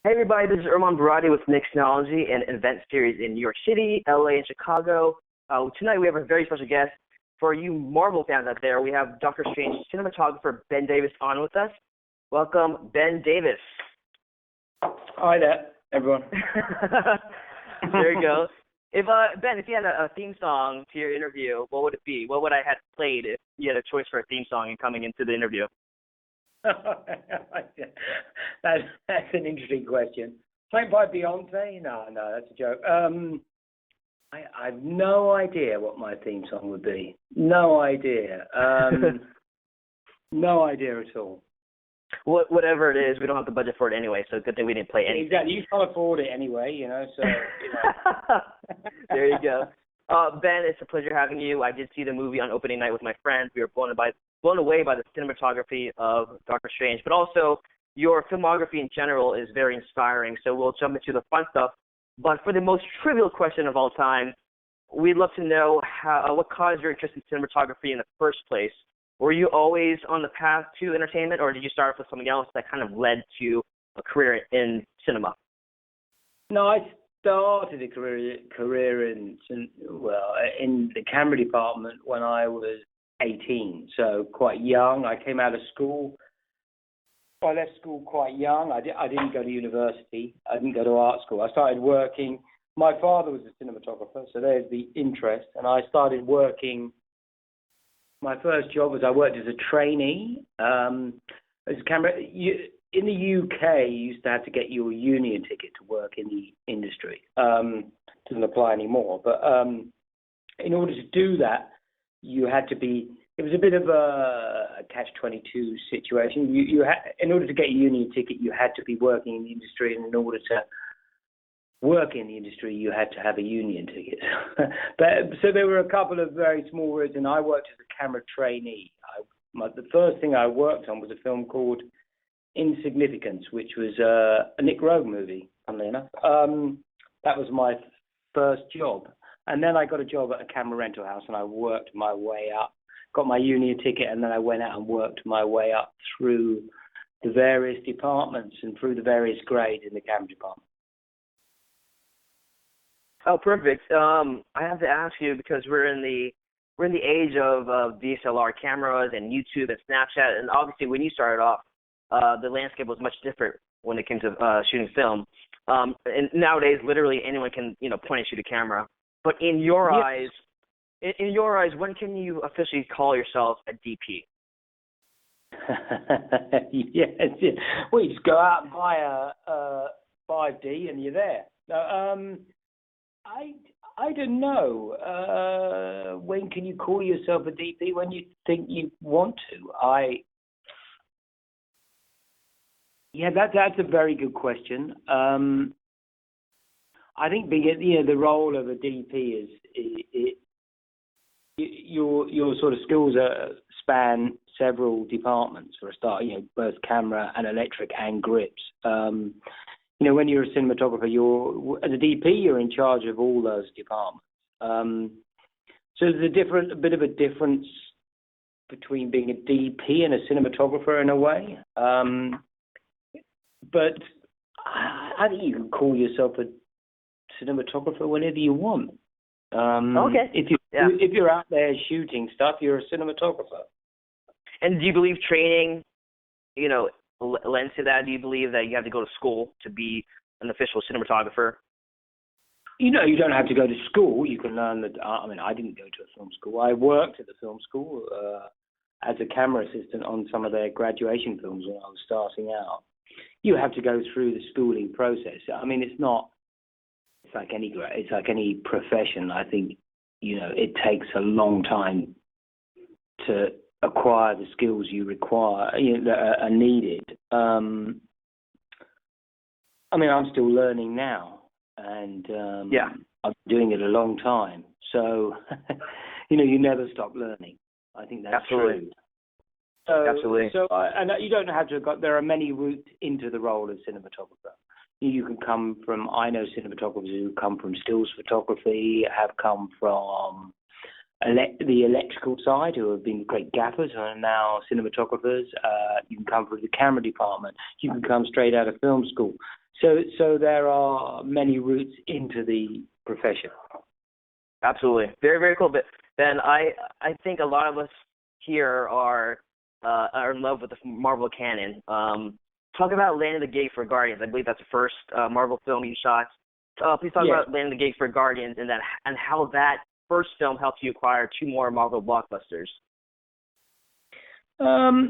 Hey everybody, this is Erman Baradi with MixKnowledgy, an event series in New York City, LA, and Chicago. Tonight we have a very special guest. For you Marvel fans out there, we have Doctor Strange cinematographer Ben Davis on with us. Welcome, Ben Davis. Hi there, everyone. There you go. If Ben, if you had a theme song to your interview, what would it be? What would I have played if you had a choice for a theme song and coming into the interview? That's an interesting question. Played by Beyonce? No, that's a joke. I have no idea what my theme song would be. No idea. No idea at all. Whatever it is, we don't have the budget for it anyway, so good thing we didn't play anything. Exactly. You can't afford it anyway, so. There you go. Ben, it's a pleasure having you. I did see the movie on opening night with my friends. We were blown away by the cinematography of Doctor Strange, but also your filmography in general is very inspiring. So we'll jump into the fun stuff. But for the most trivial question of all time, we'd love to know what caused your interest in cinematography in the first place. Were you always on the path to entertainment, or did you start off with something else that kind of led to a career in cinema? No, I started a career in the camera department when I was 18, so quite young. I came out of school. I left school quite young. I didn't go to university. I didn't go to art school. I started working. My father was a cinematographer, so there's the interest. And I started working. My first job was I worked as a trainee as a camera. In the UK, you used to have to get your union ticket to work in the industry. Doesn't apply anymore. But in order to do that, you had to be. It was a bit of a catch-22 situation. You had, in order to get a union ticket, you had to be working in the industry, and in order to work in the industry, you had to have a union ticket. So there were a couple of very small words, and I worked as a camera trainee. The first thing I worked on was a film called Insignificance, which was a Nick Rogue movie, funnily enough. That was my first job. And then I got a job at a camera rental house, and I worked my way up, got my union ticket, and then I went out and worked my way up through the various departments and through the various grades in the camera department. Oh, perfect. I have to ask you, because we're in the age of DSLR cameras and YouTube and Snapchat, and obviously when you started off, the landscape was much different when it came to shooting film. And nowadays, literally anyone can point and shoot a camera. But in your eyes, when can you officially call yourself a DP? Yes. Well, you just go out and buy a 5D and you're there. No, I don't know. When can you call yourself a DP? When you think you want to? That's a very good question. I think the role of a DP is your sort of skills span several departments for a start. Both camera and electric and grips. When you're a cinematographer, as a DP, you're in charge of all those departments. So there's a bit of a difference between being a DP and a cinematographer in a way. But I think you can call yourself a cinematographer whenever you want. Okay. If you're out there shooting stuff, you're a cinematographer. And do you believe training, lends to that? Do you believe that you have to go to school to be an official cinematographer? You don't have to go to school. You can learn that. I didn't go to a film school. I worked at the film school as a camera assistant on some of their graduation films when I was starting out. You have to go through the schooling process. It's like any profession. I think, it takes a long time to acquire the skills you require, that are needed. I'm still learning now, and I've been doing it a long time. So, you never stop learning. I think that's absolutely true. Absolutely. So, and you don't have to. There are many routes into the role of cinematographer. You can come from. I know cinematographers who come from stills photography, have come from the electrical side, who have been great gaffers and are now cinematographers. You can come from the camera department. You can come straight out of film school. So there are many routes into the profession. Absolutely. Very, very cool. But then I think a lot of us here are in love with the Marvel canon. Talk about landing the gig for Guardians. I believe that's the first Marvel film you shot. Please talk about landing the gig for Guardians and how that first film helped you acquire 2 more Marvel blockbusters. I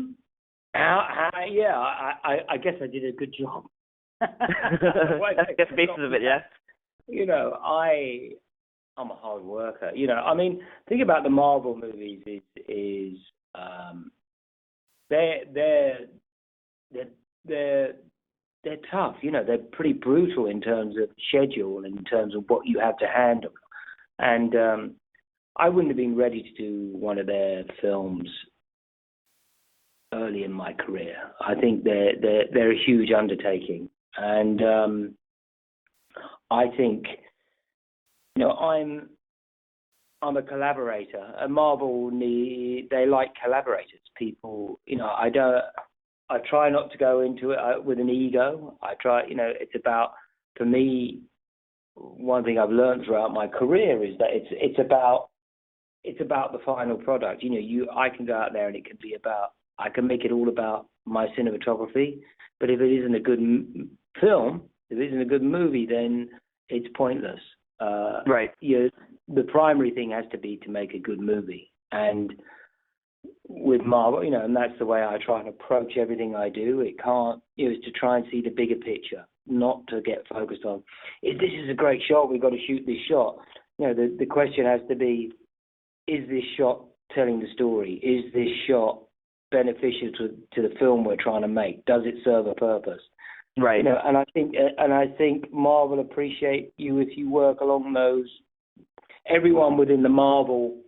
guess I did a good job. That's the basis of it, yeah. You know, I'm a hard worker. You know, I mean, think about the Marvel movies. Is they're tough. You know, they're pretty brutal in terms of schedule and in terms of what you have to handle. And I wouldn't have been ready to do one of their films early in my career. I think they're a huge undertaking, and I think, you know, I'm a collaborator. And Marvel they like collaborators. People, you know, I try not to go into it with an ego. I try, you know, it's about, for me, one thing I've learned throughout my career is that it's about the final product. You know, I can go out there and it can be about, I can make it all about my cinematography, but if it isn't a good film, if it isn't a good movie, then it's pointless. Right. The primary thing has to be to make a good movie. And with Marvel, you know, and that's the way I try and approach everything I do. It can't, you know, is to try and see the bigger picture, not to get focused on, this is a great shot, we've got to shoot this shot. You know, the question has to be, is this shot telling the story? Is this shot beneficial to the film we're trying to make? Does it serve a purpose? Right. You know, and I think Marvel appreciate you if you work along those. Everyone within the Marvel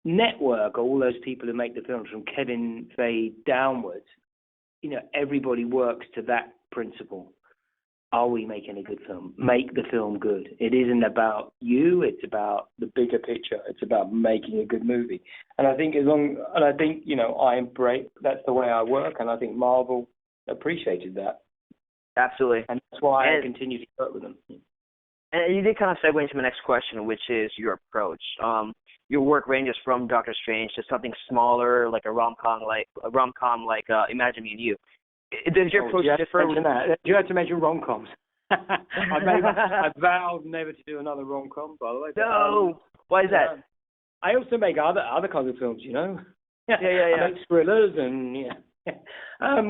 network, all those people who make the films from Kevin Feige downwards, you know, everybody works to that principle. Are we making a good film? Make the film good. It isn't about you. It's about the bigger picture. It's about making a good movie. And I think you know, I embrace, that's the way I work, and I think Marvel appreciated that. Absolutely. And that's why I continue to work with them. And you did kind of segue into my next question, which is your approach. Your work ranges from Doctor Strange to something smaller, like a rom-com like Imagine Me and You. Does your approach differ? You had to mention rom-coms. I vowed never to do another rom-com, by the way. No. Why is that? I also make other kinds of films, you know. Yeah. I make thrillers and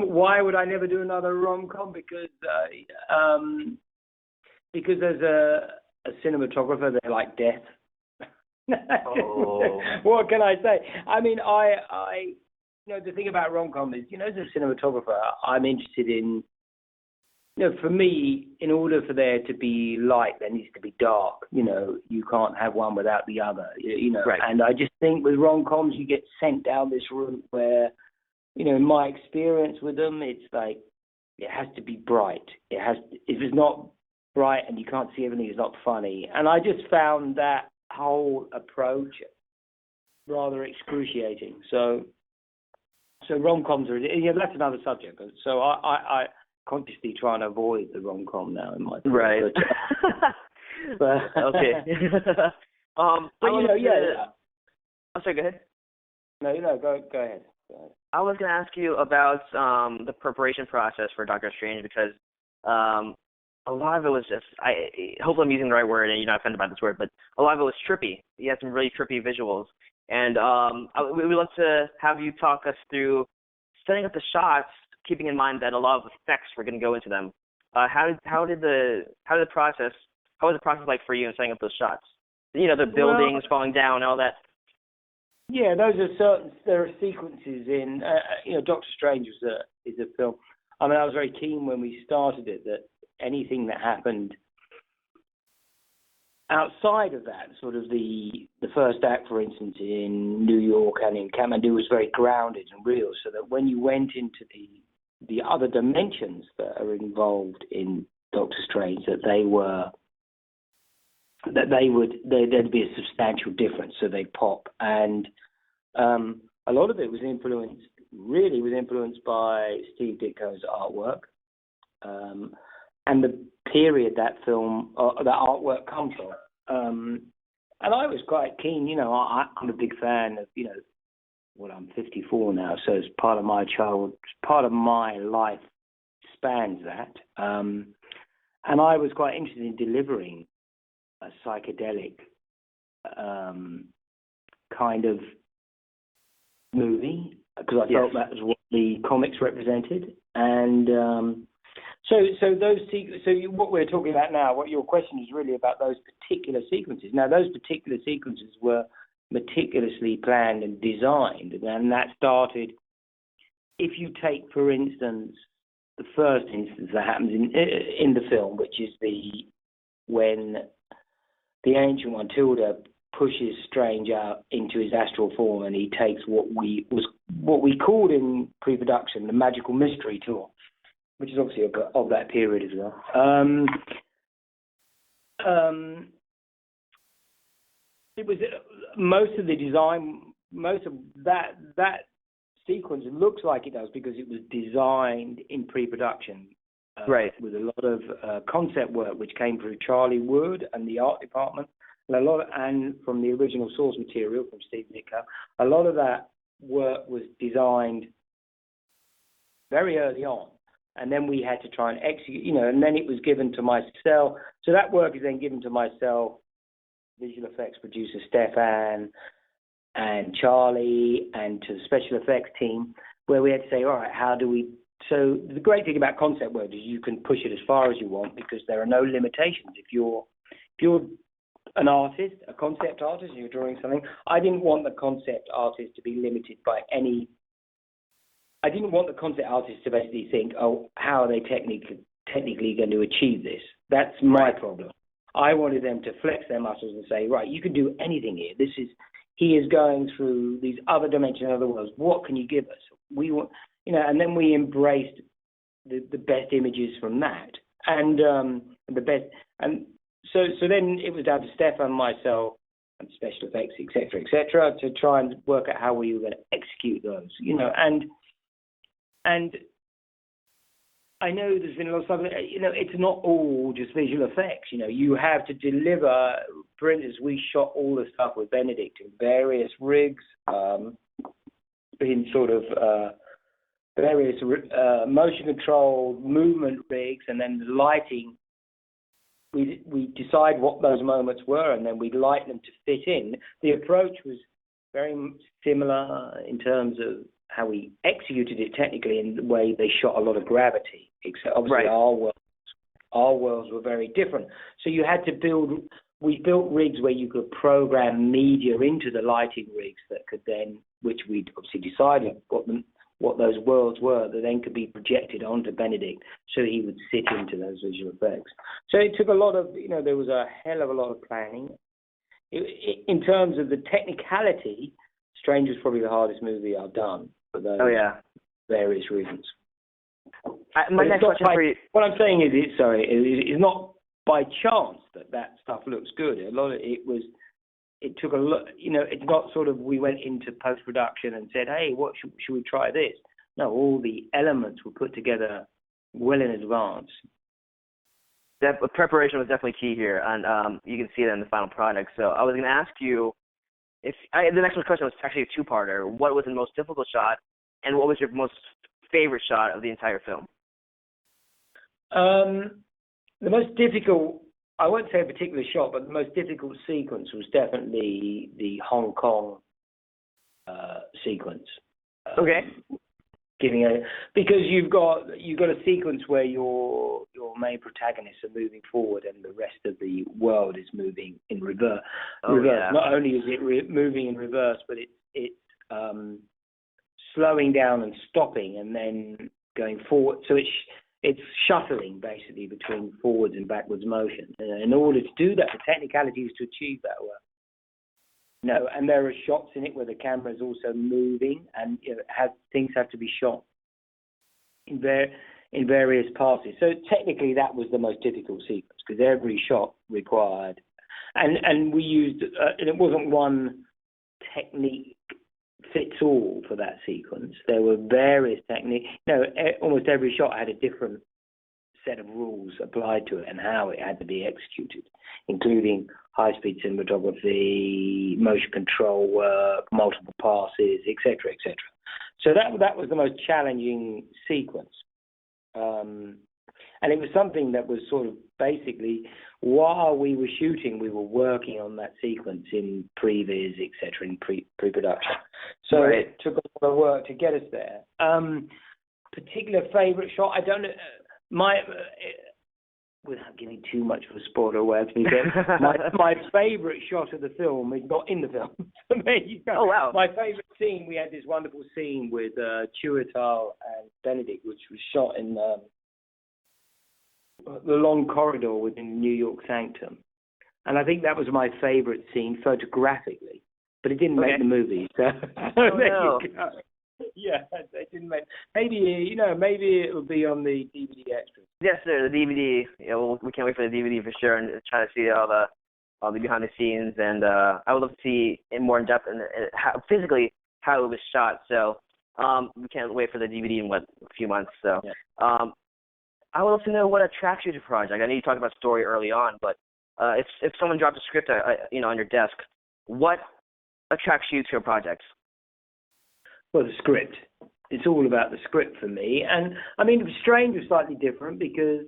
why would I never do another rom-com? Because there's a cinematographer there like death. Oh. What can I say? I mean, you know, the thing about rom-com is, you know, as a cinematographer, I'm interested in, you know, for me, in order for there to be light, there needs to be dark. You know, you can't have one without the other, you know. Right. And I just think with rom-coms, you get sent down this route where, you know, in my experience with them, it's like, it has to be bright. If it's not bright and you can't see everything, it's not funny. And I just found that whole approach rather excruciating. So rom-coms are, you know, that's another subject. So I consciously try and avoid the rom-com now in my career. Right. But, okay. but you know, yeah. I'm sorry, go ahead. No, go ahead. I was going to ask you about the preparation process for Doctor Strange, because a lot of it was just, hopefully I'm using the right word and you're not offended by this word, but a lot of it was trippy. He had some really trippy visuals. And we would love to have you talk us through setting up the shots, keeping in mind that a lot of effects were going to go into them. How was the process like for you in setting up those shots? You know, the buildings falling down, all that. Yeah, there are sequences in, you know, Doctor Strange is a film. I mean, I was very keen when we started it that anything that happened outside of that, sort of the first act, for instance, in New York and in Kathmandu, was very grounded and real, so that when you went into the other dimensions that are involved in Doctor Strange, that there'd be a substantial difference, so they'd pop. And a lot of it was influenced by Steve Ditko's artwork. and the period that film, that artwork comes from. And I was quite keen, I'm a big fan of, well, I'm 54 now, so it's part of my part of my life spans that. And I was quite interested in delivering a psychedelic kind of movie, because I felt that was what the comics represented. And so what we're talking about now, what your question is really about, those particular sequences. Now, those particular sequences were meticulously planned and designed, and that started, if you take, for instance, the first instance that happens in the film, which is when the Ancient One, Tilda, pushes Strange out into his astral form, and he takes what we called in pre-production the Magical Mystery Tour, which is obviously of that period as well. It was most of the design, most of that sequence looks like it does because it was designed in pre-production, right, with a lot of concept work which came through Charlie Wood and the art department, and from the original source material from Steve Ditko. A lot of that work was designed very early on, and then we had to try and execute, and then it was given to myself. So that work is then given to myself, visual effects producer Stefan, and Charlie, and to the special effects team, where we had to say, all right, how do we... So the great thing about concept work is you can push it as far as you want because there are no limitations. If you're an artist, a concept artist, and you're drawing something, I didn't want the concept artist to be limited by any... I didn't want the concept artist to basically think, oh, how are they technically going to achieve this? That's my problem. I wanted them to flex their muscles and say, right, you can do anything here. He is going through these other dimensions of other worlds. What can you give us? We want, and then we embraced the best images from that, and the best. And so then it was down to Stefan, myself, and special effects, etc., to try and work out how we were going to execute those, and I know there's been a lot of stuff, it's not all just visual effects, you have to deliver. For instance, we shot all the stuff with Benedict in various rigs, in sort of various motion controlled movement rigs, and then the lighting. We decide what those moments were, and then we light them to fit in. The approach was very similar in terms of how we executed it technically, in the way they shot a lot of gravity. Except obviously our worlds were very different. So you had to we built rigs where you could program media into the lighting rigs that could then, which we'd obviously decided what those worlds were, that then could be projected onto Benedict, so he would sit into those visual effects. So it took a lot of, there was a hell of a lot of planning. In terms of the technicality, Strange was probably the hardest movie I've done for those various reasons. My next question for you. What I'm saying is, it's not by chance that stuff looks good. A lot of it was. It took a lot. It's not sort of we went into post production and said, "Hey, what should we try this?" No, all the elements were put together well in advance. That preparation was definitely key here, and you can see that in the final product. So I was going to ask you the next question was actually a two-parter. What was the most difficult shot, and what was your most favorite shot of the entire film? The most difficult, I won't say a particular shot, but the most difficult sequence was definitely the Hong Kong sequence. Okay. Because you've got a sequence where your main protagonists are moving forward and the rest of the world is moving in reverse. Yeah. Not only is it moving in reverse, but it's slowing down and stopping and then going forward. So it's shuttling basically between forwards and backwards motion. And in order to do that, the technicality is to achieve that well. And there are shots in it where the camera is also moving, and things have to be shot in various passes. So technically, that was the most difficult sequence because every shot required, and we used, and it wasn't one technique fits all for that sequence. There were various techniques. Almost every shot had a different set of rules applied to it and how it had to be executed, including high-speed cinematography, motion control work, multiple passes, etc., etc. So that was the most challenging sequence. And it was something that was sort of basically, while we were shooting, we were working on that sequence in previs, etc., in pre-production. So It took a lot of work to get us there. Particular favourite shot, I don't know. Without giving too much of a spoiler away, my favourite shot of the film is not in the film. There you go. Oh, wow. My favourite scene, we had this wonderful scene with Chiwetel and Benedict, which was shot in the long corridor within New York Sanctum. And I think that was my favourite scene photographically, but it didn't make the movie. So no. You go. Yeah, it didn't make. Maybe maybe it will be on the DVD extras. Yes, sir. The DVD. Yeah, we can't wait for the DVD for sure, and try to see all the behind the scenes. And I would love to see in more in depth and physically how it was shot. So we can't wait for the DVD in a few months. So I would love to know what attracts you to the project. I know you talked about story early on, but if someone dropped a script, on your desk, what attracts you to a project? Well, the script. It's all about the script for me. And I mean, Strange was slightly different because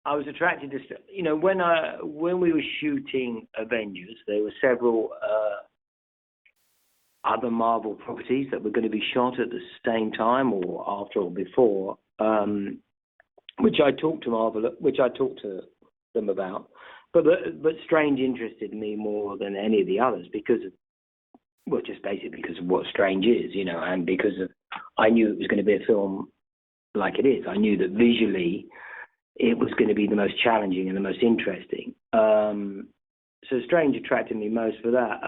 I was attracted to, when we were shooting Avengers, there were several other Marvel properties that were going to be shot at the same time or after or before, which I talked to them about. But Strange interested me more than any of the others because of, well, just basically because of what Strange is, and because of, I knew it was going to be a film like it is. I knew that visually it was going to be the most challenging and the most interesting. So Strange attracted me most for that.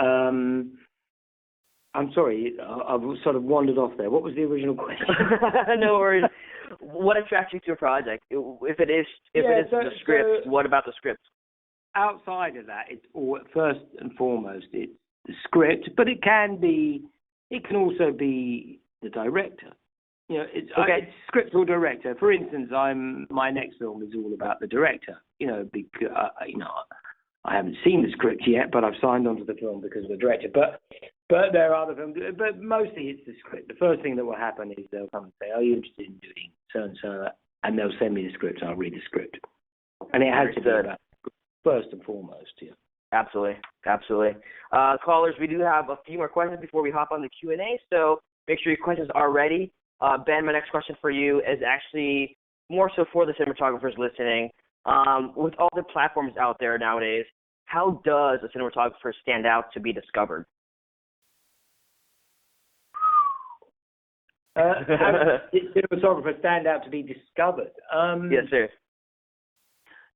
I'm sorry, I've sort of wandered off there. What was the original question? No worries. What attracts you to a project? If it is the script, what about the script? Outside of that, it's first and foremost it's the script, but it can also be the director. It's script or director. For instance, my next film is all about the director. Because I haven't seen the script yet, but I've signed on to the film because of the director. But there are other films, but mostly it's the script. The first thing that will happen is they'll come and say, "Are you interested in doing so and so?" And they'll send me the script, and I'll read the script. And it has to be about first and foremost, yeah. Absolutely. Callers, we do have a few more questions before we hop on the Q&A, so make sure your questions are ready. Ben, my next question for you is actually more so for the cinematographers listening. With all the platforms out there nowadays, how does a cinematographer stand out to be discovered? How does a cinematographer stand out to be discovered? Yes, sir.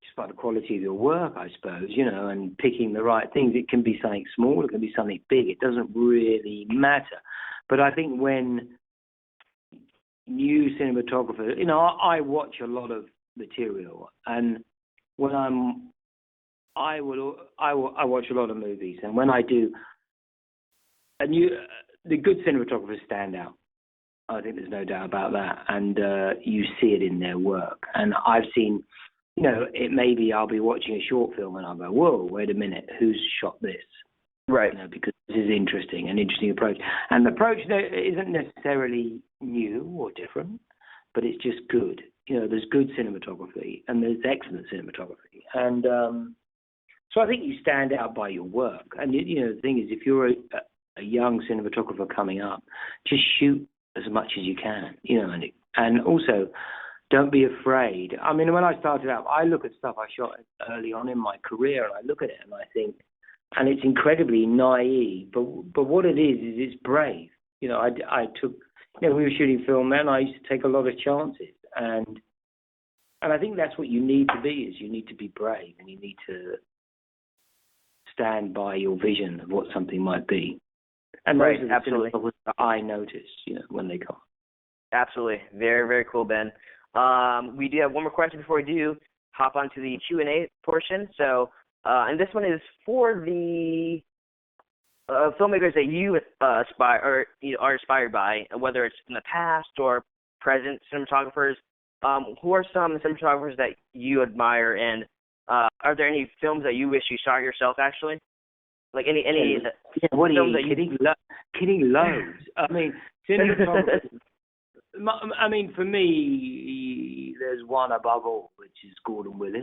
Just by the quality of your work, I suppose, and picking the right things. It can be something small, it can be something big. It doesn't really matter. But I think when new cinematographers, I watch a lot of material, and when I watch a lot of movies, and when I do, the good cinematographers stand out. I think there's no doubt about that, and you see it in their work. And I've seen. Maybe I'll be watching a short film and I'll go, whoa, wait a minute, who's shot this? Right. Because this is an interesting approach. And the approach isn't necessarily new or different, but it's just good. There's good cinematography and there's excellent cinematography. And so I think you stand out by your work. And, the thing is, if you're a young cinematographer coming up, just shoot as much as you can, and also, don't be afraid. I mean, when I started out, I look at stuff I shot early on in my career, and I look at it and I think, and it's incredibly naive. But what it is it's brave. I took, we were shooting film then. I used to take a lot of chances, and I think that's what you need to be. Is you need to be brave, and you need to stand by your vision of what something might be. And right, those are absolutely. the that I notice, when they come. Absolutely, very, very cool, Ben. We do have one more question before we do hop onto the Q&A portion. So, and this one is for the filmmakers that you aspire or are inspired by, whether it's in the past or present cinematographers. who are some cinematographers that you admire, and are there any films that you wish you shot yourself, actually? Like any what are films you that kidding? Kidding loads. I mean, cinematographers. I mean, for me, there's one above all, which is Gordon Willis.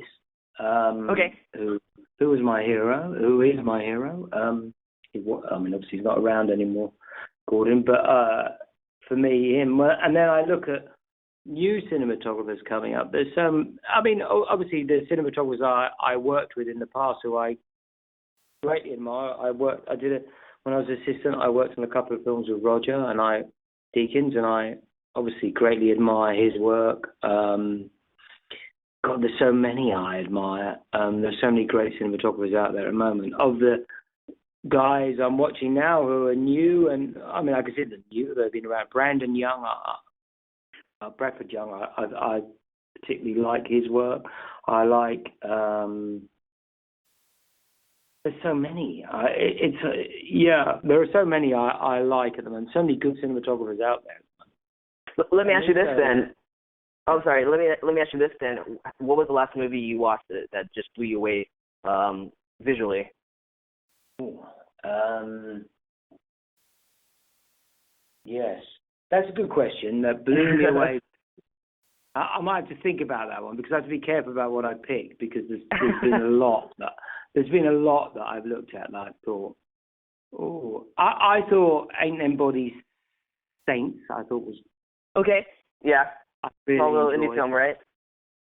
Okay. Who was my hero? Who is my hero? I mean, obviously he's not around anymore, Gordon. But for me, him. And then I look at new cinematographers coming up. There's some. I mean, obviously the cinematographers I worked with in the past who I greatly admire. When I was assistant. I worked on a couple of films with Roger and Deakins, and I obviously greatly admire his work. God, there's so many I admire. There's so many great cinematographers out there at the moment. Of the guys I'm watching now who are new, and I mean, I consider them new. They've been around. Brandon Young, Bradford Young. I particularly like his work. I like. There's so many. There are so many I like at the moment. So many good cinematographers out there. Let me ask you this then. Oh, sorry. Let me ask you this then. What was the last movie you watched that just blew you away visually? Yes, that's a good question. That blew me away. I might have to think about that one because I have to be careful about what I pick because there's been a lot that. There's been a lot that I've looked at that I thought, I thought Ain't Them Bodies Saints, I thought was... Okay, yeah. Really a little indie film, right?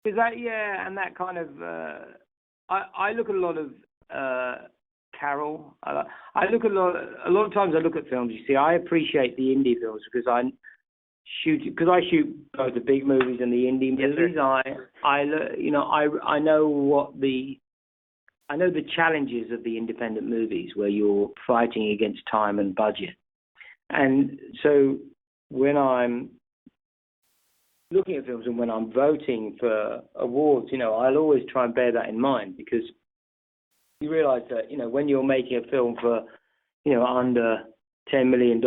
Is that, and that kind of... I look at a lot of Carol. I look at a lot of times I look at films, you see, I appreciate the indie films because I shoot both the big movies and the indie movies. I know the challenges of the independent movies where you're fighting against time and budget. And so when I'm looking at films and when I'm voting for awards, I'll always try and bear that in mind because you realize that, when you're making a film for, under $10 million,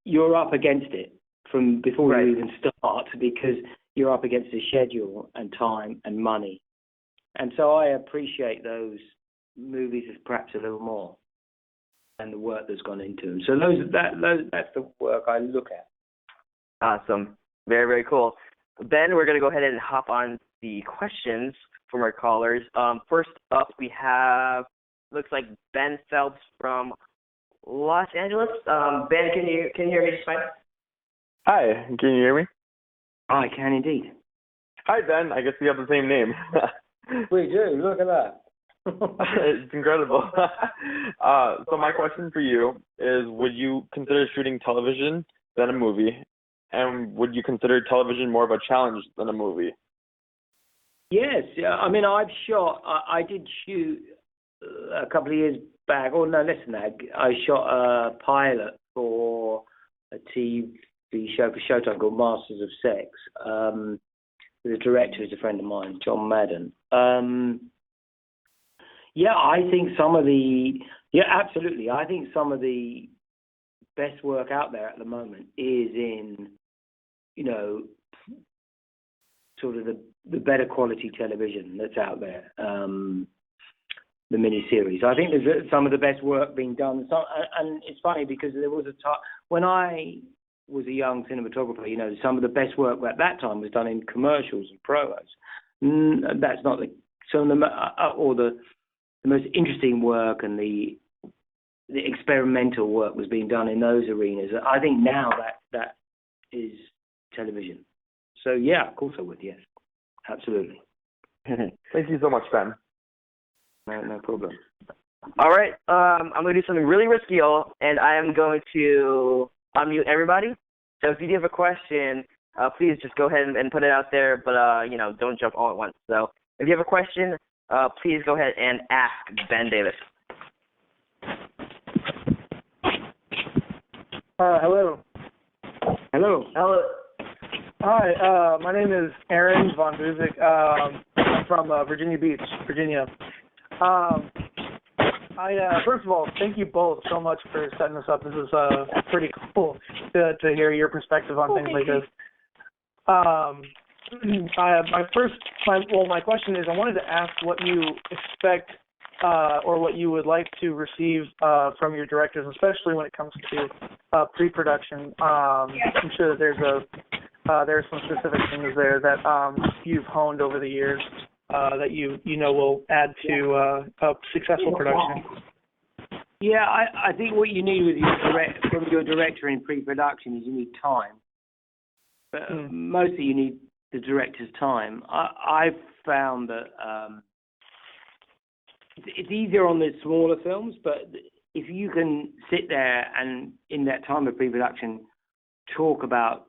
you're up against it from before you even start because you're up against the schedule and time and money. And so I appreciate those movies as perhaps a little more and the work that's gone into them. So that's the work I look at. Awesome. Very, very cool. Ben, we're going to go ahead and hop on the questions from our callers. First up, we have, looks like Ben Phelps from Los Angeles. Ben, can you hear me just fine? Hi, can you hear me? I can indeed. Hi, Ben. I guess we have the same name. We do. Look at that. It's incredible. So my question for you is, would you consider shooting television than a movie? And would you consider television more of a challenge than a movie? Yes. I mean, I did shoot a couple of years back, or no, less than that. I shot a pilot for a TV show for Showtime called Masters of Sex. The director is a friend of mine, John Madden. I think absolutely. I think some of the best work out there at the moment is in, sort of the better quality television that's out there, the miniseries. I think there's some of the best work being done. And it's funny because there was a time when I was a young cinematographer, some of the best work at that time was done in commercials and pros. That's not the most interesting work and the experimental work was being done in those arenas. I think now that is television. So of course I would, yes, absolutely. Thank you so much, Ben. No problem. All right, I'm going to do something really risky, y'all, and I am going to unmute everybody. So if you do have a question, please just go ahead and put it out there, but don't jump all at once. So if you have a question, please go ahead and ask Ben Davis. Hello. Hello. Hello. Hi, my name is Aaron Von Buzik. I'm from Virginia Beach, Virginia. First of all, thank you both so much for setting this up. This is pretty cool to hear your perspective on things like this. my question is, I wanted to ask what you expect or what you would like to receive from your directors, especially when it comes to pre-production. I'm sure that there's some specific things there that you've honed over the years that you know will add to a successful production. Yeah, I think what you need from your director in pre-production is you need time. But mostly you need the director's time. I've found that it's easier on the smaller films, but if you can sit there and in that time of pre-production talk about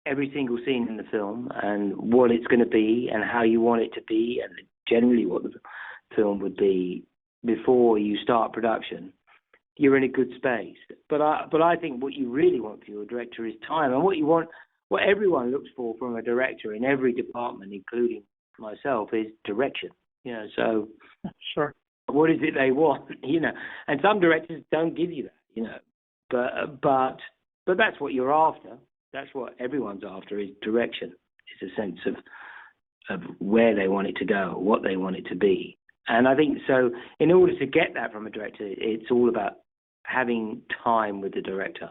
every single scene in the film and what it's going to be and how you want it to be and generally what the film would be before you start production, you're in a good space. But I think what you really want for your director is time, and what everyone looks for from a director in every department, including myself, is direction. So sure. What is it they want? And some directors don't give you that. But that's what you're after. That's what everyone's after, is direction. It's a sense of where they want it to go, what they want it to be. And I think so. In order to get that from a director, it's all about having time with the director.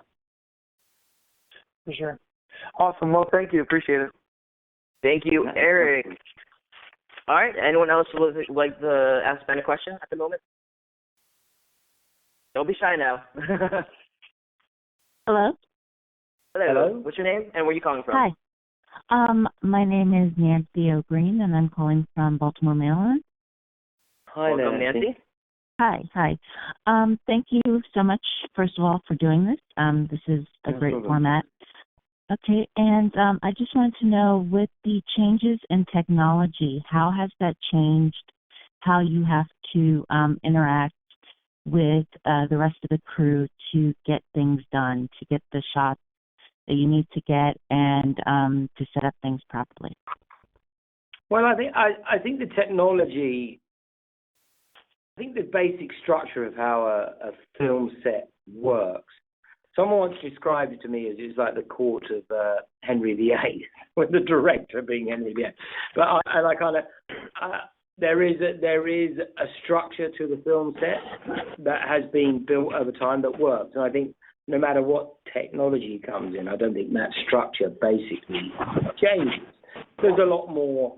For sure. Awesome. Well, thank you. Appreciate it. Thank you, Eric. All right. Anyone else would like to ask Ben a question at the moment? Don't be shy now. Hello? Hello. What's your name and where are you calling from? Hi. My name is Nancy O'Green, and I'm calling from Baltimore, Maryland. Hi, Nancy. Hi. Thank you so much, first of all, for doing this. This is a great format. Okay, and I just wanted to know, with the changes in technology, how has that changed how you have to interact with the rest of the crew to get things done, to get the shots that you need to get, and to set up things properly? Well, I think the technology, I think the basic structure of how a film set works. Someone once described it to me as it's like the court of Henry VIII, with the director being Henry VIII. But there is a structure to the film set that has been built over time that works. And I think no matter what technology comes in, I don't think that structure basically changes. There's a lot more.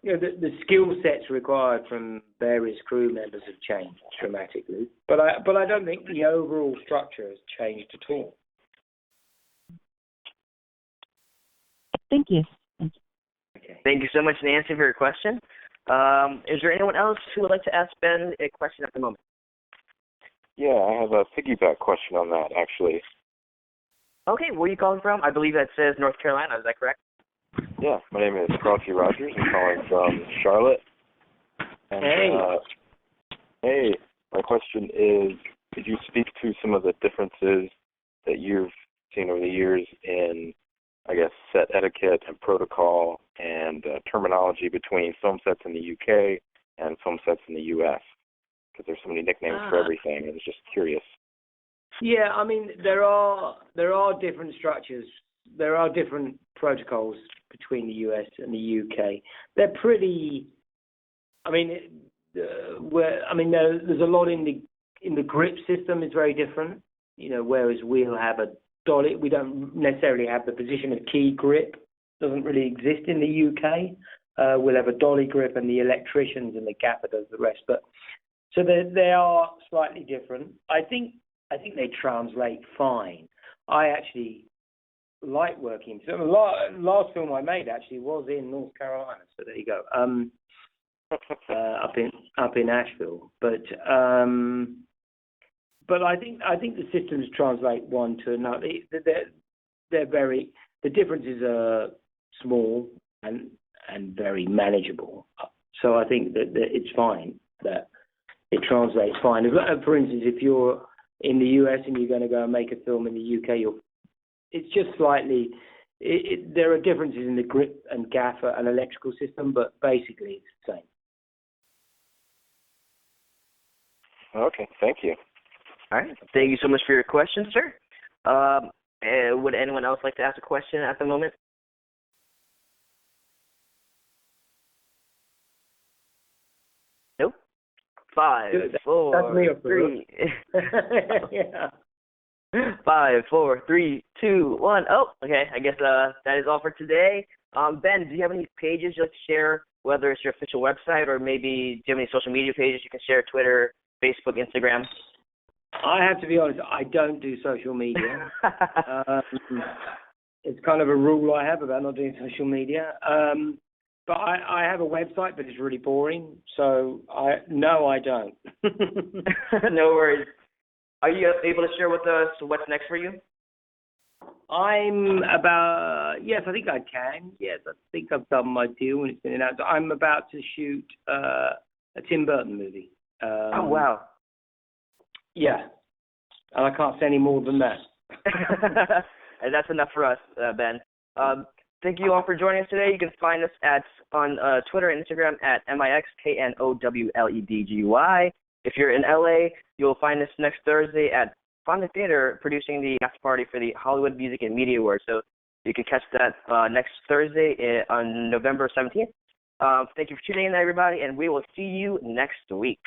The skill sets required from various crew members have changed dramatically, but I don't think the overall structure has changed at all. Thank you. Okay. Thank you so much, Nancy, for your question. Is there anyone else who would like to ask Ben a question at the moment? Yeah, I have a piggyback question on that, actually. Okay, where are you calling from? I believe that says North Carolina. Is that correct? Yeah, my name is Crossy Rogers. I'm calling from Charlotte. And, hey, my question is, could you speak to some of the differences that you've seen over the years in, I guess, set etiquette and protocol and terminology between film sets in the UK and film sets in the US? Because there's so many nicknames for everything. I was just curious. Yeah, I mean, there are different structures. There are different protocols between the US and the UK. They're pretty. I mean, there's a lot in the grip system is very different. Whereas we'll have a dolly. We don't necessarily have the position of key grip. Doesn't really exist in the UK. We'll have a dolly grip, and the electricians and the gaffer does the rest. But so they are slightly different. I think they translate fine. I actually like working. So the last film I made actually was in North Carolina. So there you go. Up in Asheville. But I think the systems translate one to another. They're very. The differences are small and very manageable. So I think that it's fine. That it translates fine. For instance, if you're in the US and you're going to go and make a film in the UK, it's just slightly. There are differences in the grip and gaffer and electrical system, but basically it's the same. Okay, thank you. All right. Thank you so much for your question, sir. Would anyone else like to ask a question at the moment? 5, That's 4, me up 3. Yeah. 5, 4, 3, 2, 1. Oh, okay. I guess that is all for today. Ben, do you have any pages you'd like to share, whether it's your official website or maybe do you have any social media pages you can share, Twitter, Facebook, Instagram? I have to be honest, I don't do social media. It's kind of a rule I have about not doing social media. But I have a website, but it's really boring. So no, I don't. No worries. Are you able to share with us what's next for you? Yes, I think I can. Yes, I think I've done my deal and it's been announced. I'm about to shoot a Tim Burton movie. Oh, wow. Yeah. And I can't say any more than that. And that's enough for us, Ben. Thank you all for joining us today. You can find us on Twitter and Instagram at MixKnowledgy. If you're in LA, you'll find us next Thursday at Fonda Theater producing the after party for the Hollywood Music and Media Awards. So you can catch that next Thursday on November 17th. Thank you for tuning in, everybody, and we will see you next week.